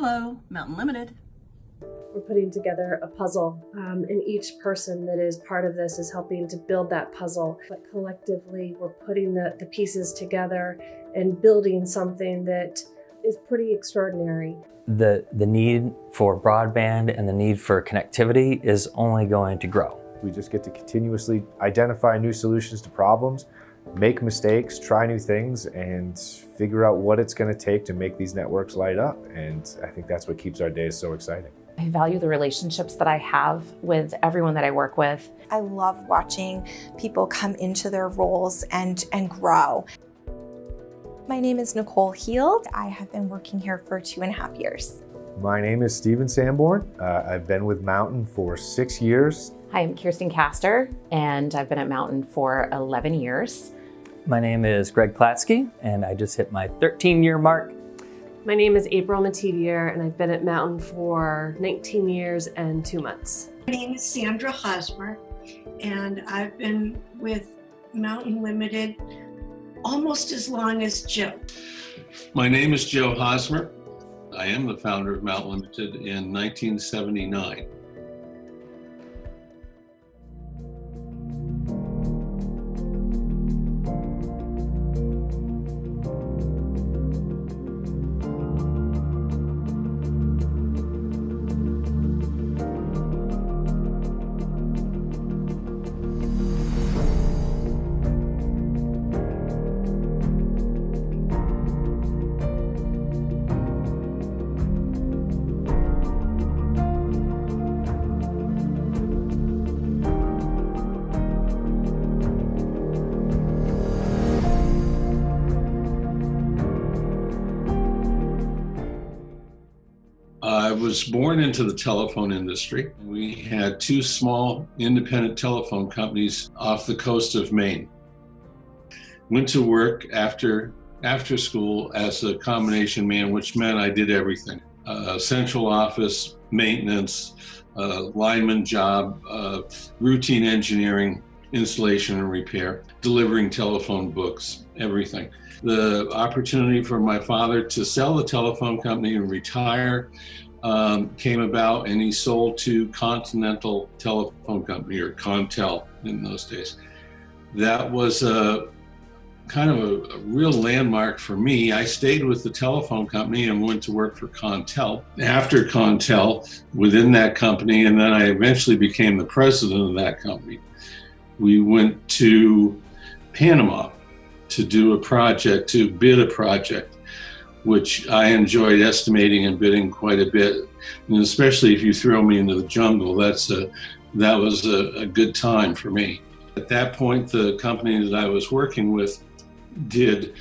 Hello, Mountain Limited. We're putting together a puzzle, and each person that is part of this is helping to build that puzzle. But collectively, we're putting the pieces together and building something that is pretty extraordinary. The need for broadband and the need for connectivity is only going to grow. We just get to continuously identify new solutions to problems, make mistakes, try new things, and figure out what it's going to take to make these networks light up. And I think that's what keeps our days so exciting. I value the relationships that I have with everyone that I work with. I love watching people come into their roles and grow. My name is Nicole Heald. I have been working here for 2.5 years. My name is Steven Sanborn. I've been with Mountain for 6 years. Hi, I'm Kirsten Castor, and I've been at Mountain for 11 years. My name is Greg Platsky, and I just hit my 13-year mark. My name is April Matedier, and I've been at Mountain for 19 years and 2 months. My name is Sandra Hosmer, and I've been with Mountain Limited almost as long as Joe. My name is Joe Hosmer. I am the founder of Mountain Limited in 1979. I was born into the telephone industry. We had 2 small independent telephone companies off the coast of Maine. Went to work after school as a combination man, which meant I did everything. Central office, maintenance, lineman job, routine engineering, installation and repair, delivering telephone books, everything. The opportunity for my father to sell the telephone company and retire came about, and he sold to Continental Telephone Company, or Contel in those days. That was a kind of a real landmark for me. I stayed with the telephone company and went to work for Contel. After Contel, within that company, and then I eventually became the president of that company, we went to Panama to do a project, to bid a project, which I enjoyed estimating and bidding quite a bit. And especially if you throw me into the jungle, that was a good time for me. At that point, the company that I was working with did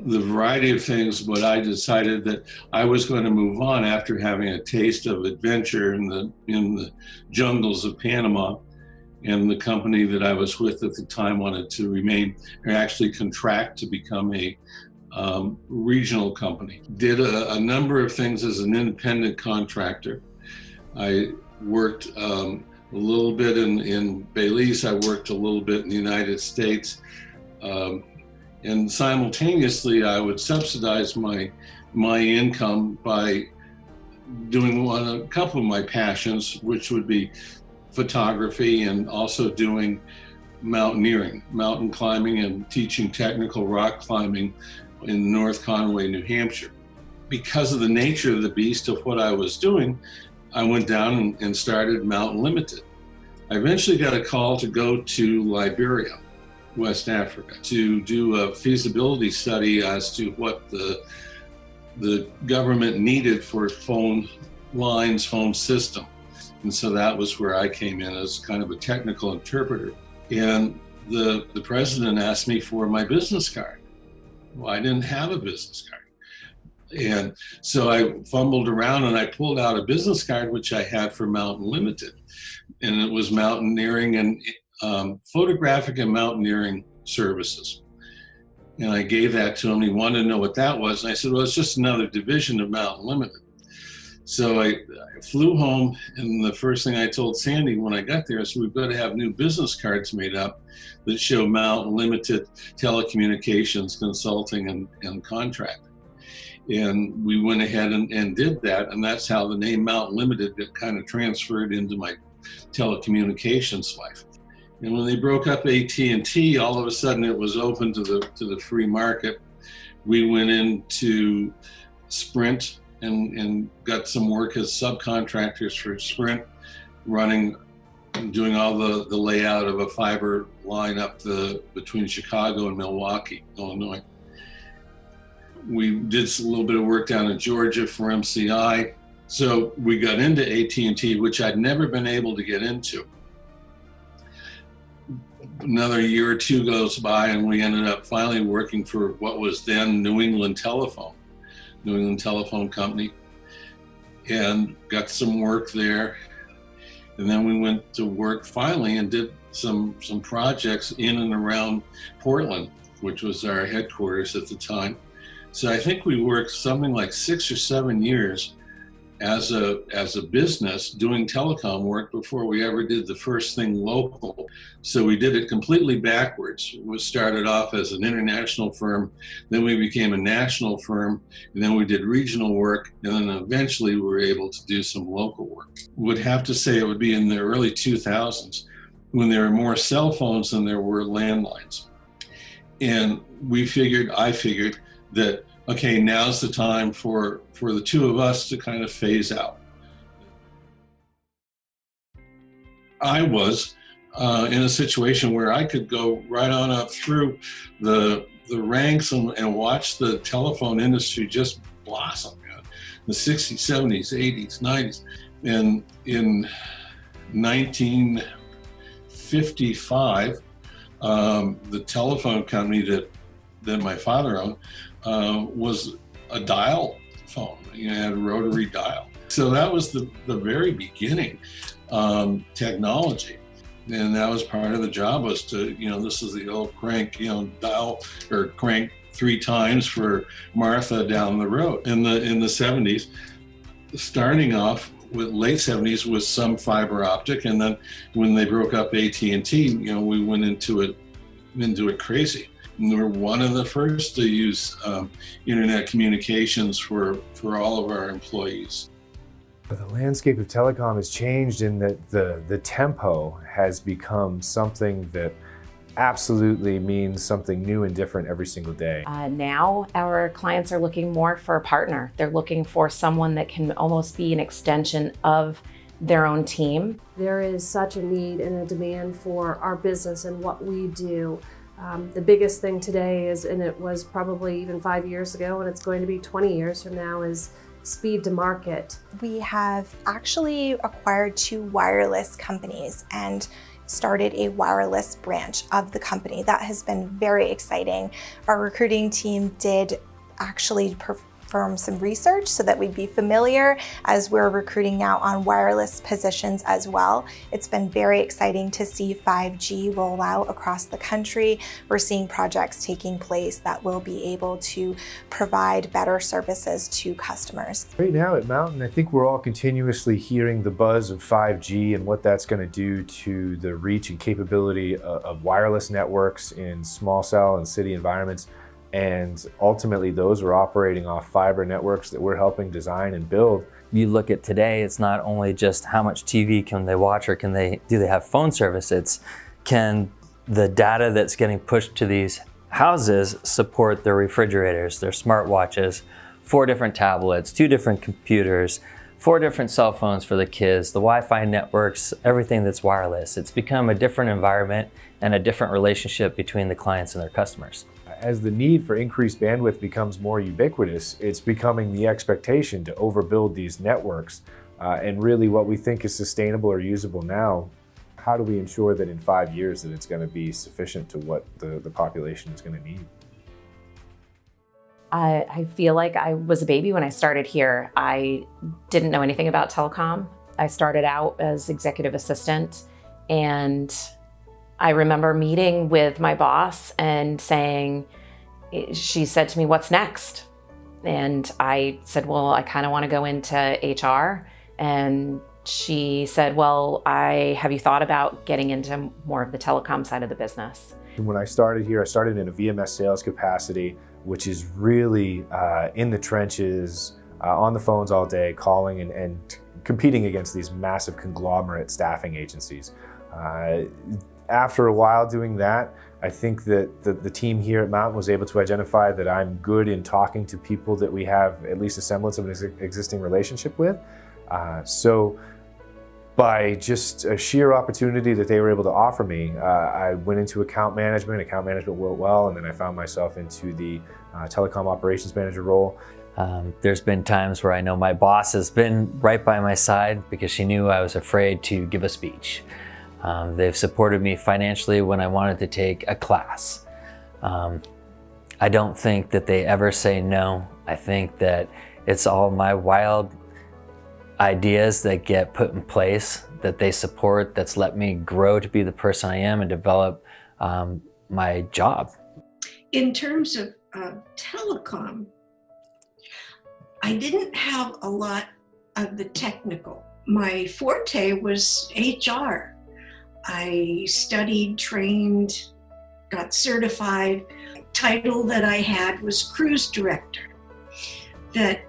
the variety of things, but I decided that I was going to move on after having a taste of adventure in the jungles of Panama. And the company that I was with at the time wanted to remain, or actually contract to become a regional company. Did a number of things as an independent contractor. I worked a little bit in Belize. I worked a little bit in the United States. And simultaneously, I would subsidize my income by doing a couple of my passions, which would be photography and also doing mountaineering, mountain climbing, and teaching technical rock climbing in North Conway, New Hampshire. Because of the nature of the beast of what I was doing, I went down and started Mountain Limited. I eventually got a call to go to Liberia, West Africa, to do a feasibility study as to what the government needed for phone lines, phone system. And so that was where I came in as kind of a technical interpreter. And the president asked me for my business card. Well, I didn't have a business card. And so I fumbled around and I pulled out a business card, which I had for Mountain Limited. And it was mountaineering and photographic and mountaineering services. And I gave that to him. He wanted to know what that was. And I said, well, it's just another division of Mountain Limited. So I flew home, and the first thing I told Sandy when I got there is we've got to have new business cards made up that show Mountain Limited telecommunications, consulting, and contracting. And we went ahead and did that, and that's how the name Mountain Limited got kind of transferred into my telecommunications life. And when they broke up AT&T, all of a sudden it was open to the free market. We went into Sprint and got some work as subcontractors for Sprint, doing all the layout of a fiber line up between Chicago and Milwaukee, Illinois. We did a little bit of work down in Georgia for MCI. So we got into AT&T, which I'd never been able to get into. Another year or two goes by, and we ended up finally working for what was then New England Telephone Company, and got some work there. And then we went to work finally and did some projects in and around Portland, which was our headquarters at the time. So I think we worked something like 6 or 7 years as a business doing telecom work before we ever did the first thing local. So we did it completely backwards. We started off as an international firm, then we became a national firm, and then we did regional work, and then eventually we were able to do some local work. Would have to say it would be in the early 2000s when there were more cell phones than there were landlines. And I figured that, okay, now's the time for the two of us to kind of phase out. I was in a situation where I could go right on up through the ranks and watch the telephone industry just blossom. The 60s, 70s, 80s, 90s. And in 1955, the telephone company that my father owned was a dial phone. You had a rotary dial. So that was the very beginning technology. And that was part of the job, was to, this is the old crank, dial or crank 3 times for Martha down the road. In the 70s, starting off with late 70s with some fiber optic, and then when they broke up AT&T, we went into it crazy. And we were one of the first to use internet communications for all of our employees. The landscape of telecom has changed in that the tempo has become something that absolutely means something new and different every single day. Now our clients are looking more for a partner. They're looking for someone that can almost be an extension of their own team. There is such a need and a demand for our business and what we do. The biggest thing today is, and it was probably even 5 years ago, and it's going to be 20 years from now, is speed to market. We have actually acquired 2 wireless companies and started a wireless branch of the company. That has been very exciting. Our recruiting team did actually perform some research so that we'd be familiar as we're recruiting now on wireless positions as well. It's been very exciting to see 5G roll out across the country. We're seeing projects taking place that will be able to provide better services to customers. Right now at Mountain, I think we're all continuously hearing the buzz of 5G and what that's going to do to the reach and capability of wireless networks in small cell and city environments. And ultimately, those are operating off fiber networks that we're helping design and build. You look at today, it's not only just how much TV can they watch or do they have phone service, it's can the data that's getting pushed to these houses support their refrigerators, their smartwatches, 4 different tablets, 2 different computers, 4 different cell phones for the kids, the Wi-Fi networks, everything that's wireless. It's become a different environment and a different relationship between the clients and their customers. As the need for increased bandwidth becomes more ubiquitous, it's becoming the expectation to overbuild these networks. And really what we think is sustainable or usable now, how do we ensure that in 5 years that it's going to be sufficient to what the population is going to need? I feel like I was a baby when I started here. I didn't know anything about telecom. I started out as executive assistant, and I remember meeting with my boss and she said to me, "What's next?" And I said, "Well, I kind of want to go into HR." And she said, "Well, have you thought about getting into more of the telecom side of the business?" When I started here, I started in a VMS sales capacity. which is really in the trenches, on the phones all day, calling and competing against these massive conglomerate staffing agencies. After a while doing that, I think that the team here at Mountain was able to identify that I'm good in talking to people that we have at least a semblance of an existing relationship with. So by just a sheer opportunity that they were able to offer me, I went into account management. Account management went well, and then I found myself into the telecom operations manager role. There's been times where I know my boss has been right by my side because she knew I was afraid to give a speech. They've supported me financially when I wanted to take a class. I don't think that they ever say no. I think that it's all my wild ideas that get put in place that they support, that's let me grow to be the person I am and develop my job. In terms of telecom, I didn't have a lot of the technical. My forte was HR. I studied, trained, got certified. The title that I had was cruise director. That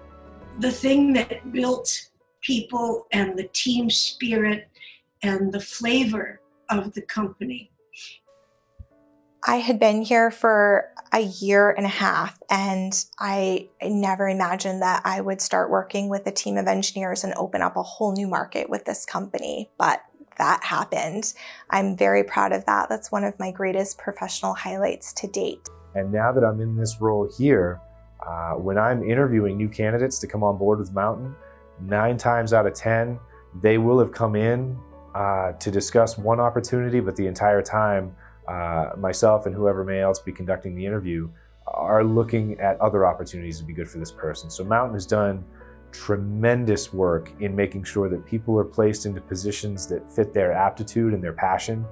the thing that built people and the team spirit and the flavor of the company. I had been here for a year and a half, and I never imagined that I would start working with a team of engineers and open up a whole new market with this company, but that happened. I'm very proud of that. That's one of my greatest professional highlights to date. And now that I'm in this role here, when I'm interviewing new candidates to come on board with Mountain, 9 times out of 10, they will have come in to discuss one opportunity, but the entire time, myself and whoever may else be conducting the interview are looking at other opportunities to be good for this person. So Mountain has done tremendous work in making sure that people are placed into positions that fit their aptitude and their passion,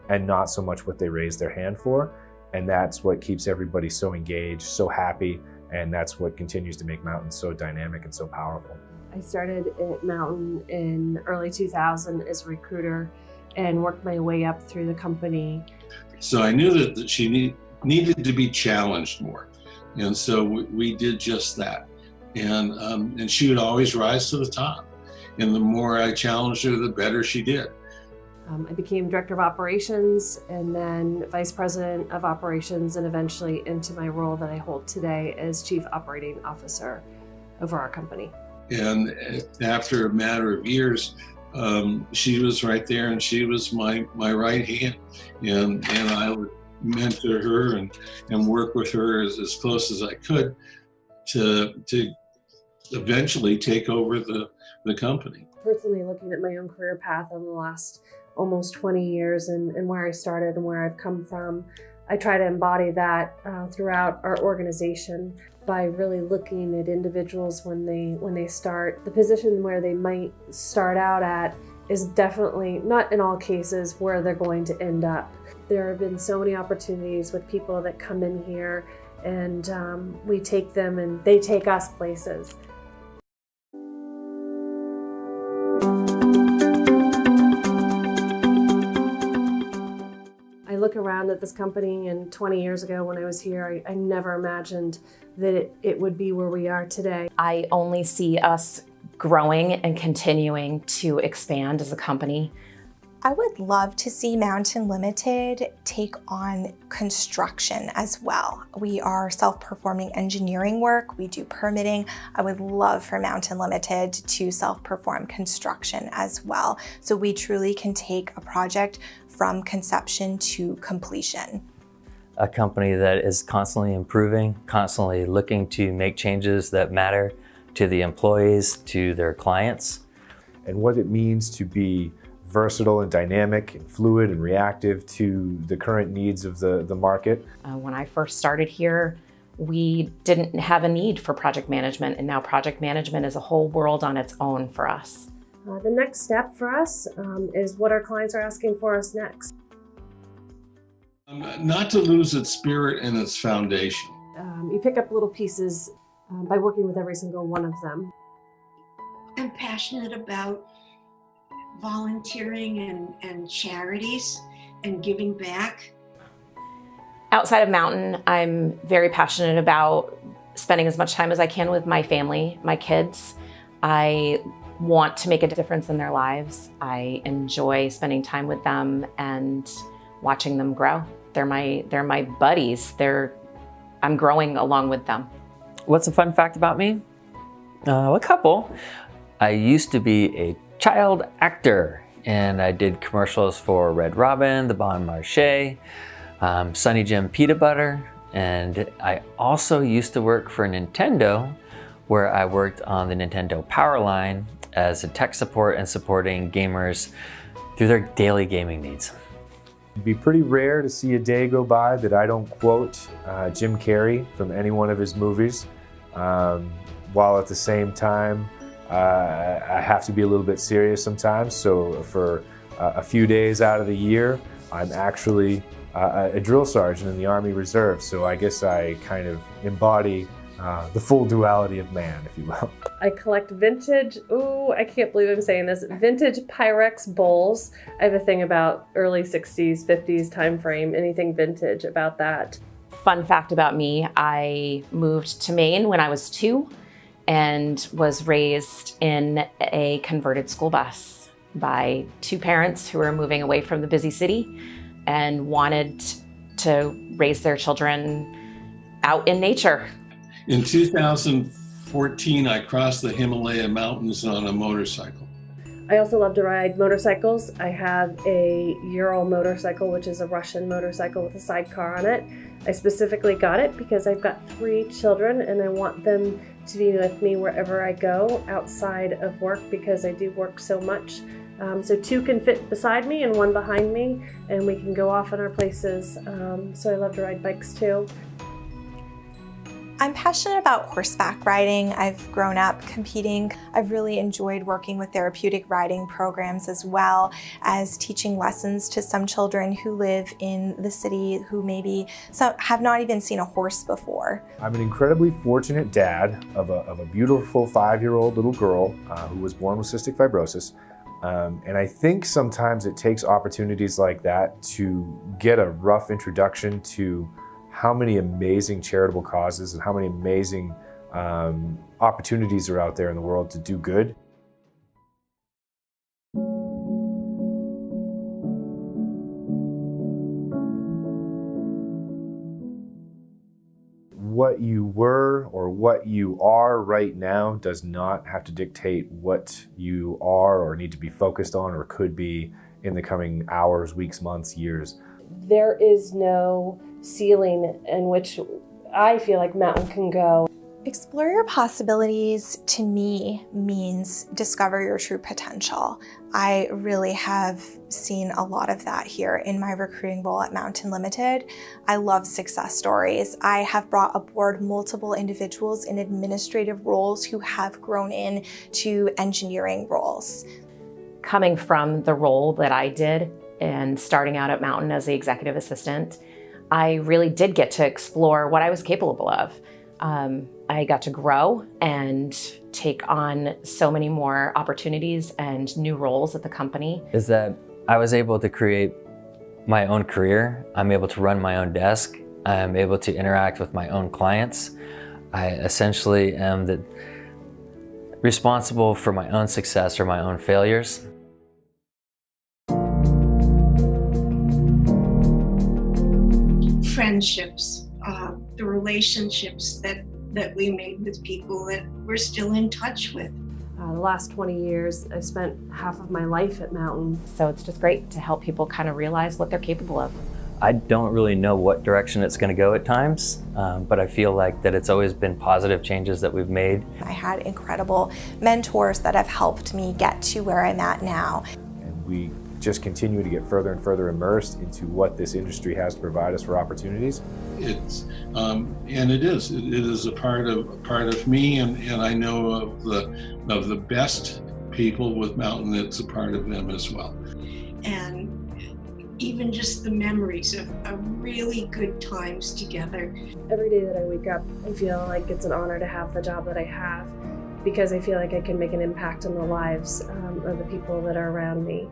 and not so much what they raise their hand for. And that's what keeps everybody so engaged, so happy, and that's what continues to make Mountain so dynamic and so powerful. I started at Mountain in early 2000 as a recruiter and worked my way up through the company. So I knew that she needed to be challenged more. And so we did just that. And she would always rise to the top. And the more I challenged her, the better she did. I became director of operations and then vice president of operations, and eventually into my role that I hold today as chief operating officer over our company. And after a matter of years, she was right there, and she was my right hand, and I would mentor her and work with her as close as I could to eventually take over the company. Personally, looking at my own career path in the last almost 20 years and where I started and where I've come from, I try to embody that throughout our organization by really looking at individuals when they start. The position where they might start out at is definitely not in all cases where they're going to end up. There have been so many opportunities with people that come in here, and we take them and they take us places. I look around at this company, and 20 years ago when I was here, I never imagined that it would be where we are today. I only see us growing and continuing to expand as a company. I would love to see Mountain Limited take on construction as well. We are self-performing engineering work. We do permitting. I would love for Mountain Limited to self-perform construction as well, so we truly can take a project from conception to completion. A company that is constantly improving, constantly looking to make changes that matter to the employees, to their clients. And what it means to be versatile and dynamic and fluid and reactive to the current needs of the market. When I first started here, we didn't have a need for project management, and now project management is a whole world on its own for us. The next step for us is what our clients are asking for us next. Not to lose its spirit and its foundation. You pick up little pieces by working with every single one of them. I'm passionate about volunteering and charities and giving back. Outside of Mountain, I'm very passionate about spending as much time as I can with my family, my kids. I want to make a difference in their lives. I enjoy spending time with them and watching them grow. They're my buddies. I'm growing along with them. What's a fun fact about me? A couple. I used to be a child actor, and I did commercials for Red Robin, the Bon Marché, Sunny Jim Peanut Butter, and I also used to work for Nintendo, where I worked on the Nintendo Power line as a tech support and supporting gamers through their daily gaming needs. It'd be pretty rare to see a day go by that I don't quote Jim Carrey from any one of his movies, while at the same time I have to be a little bit serious sometimes. So for a few days out of the year, I'm actually a drill sergeant in the Army Reserve. So I guess I kind of embody the full duality of man, if you will. I collect vintage, I can't believe I'm saying this, vintage Pyrex bowls. I have a thing about early 60s, 50s time frame, anything vintage about that. Fun fact about me, I moved to Maine when I was 2 and was raised in a converted school bus by 2 parents who were moving away from the busy city and wanted to raise their children out in nature. In 2014, I crossed the Himalaya mountains on a motorcycle. I also love to ride motorcycles. I have a Ural motorcycle, which is a Russian motorcycle with a sidecar on it. I specifically got it because I've got 3 children and I want them to be with me wherever I go outside of work because I do work so much. So 2 can fit beside me and 1 behind me, and we can go off in our places. So I love to ride bikes too. I'm passionate about horseback riding. I've grown up competing. I've really enjoyed working with therapeutic riding programs as well as teaching lessons to some children who live in the city who maybe have not even seen a horse before. I'm an incredibly fortunate dad of a beautiful 5-year-old little girl who was born with cystic fibrosis. And I think sometimes it takes opportunities like that to get a rough introduction to how many amazing charitable causes and how many amazing opportunities are out there in the world to do good. What you were or what you are right now does not have to dictate what you are or need to be focused on or could be in the coming hours, weeks, months, years. There is no ceiling in which I feel like Mountain can go. Explore your possibilities to me means discover your true potential. I really have seen a lot of that here in my recruiting role at Mountain Limited. I love success stories. I have brought aboard multiple individuals in administrative roles who have grown into engineering roles. Coming from the role that I did and starting out at Mountain as the executive assistant, I really did get to explore what I was capable of. I got to grow and take on so many more opportunities and new roles at the company. Is that I was able to create my own career. I'm able to run my own desk. I'm able to interact with my own clients. I essentially am responsible for my own success or my own failures. Friendships, the relationships that we made with people that we're still in touch with. The last 20 years, I've spent half of my life at Mountain. So it's just great to help people kind of realize what they're capable of. I don't really know what direction it's going to go at times, but I feel like that it's always been positive changes that we've made. I had incredible mentors that have helped me get to where I'm at now. And we just continue to get further and further immersed into what this industry has to provide us for opportunities. It's and it is a part of me, and I know of the best people with Mountain. It's a part of them as well. And even just the memories of really good times together. Every day that I wake up, I feel like it's an honor to have the job that I have because I feel like I can make an impact on the lives of the people that are around me.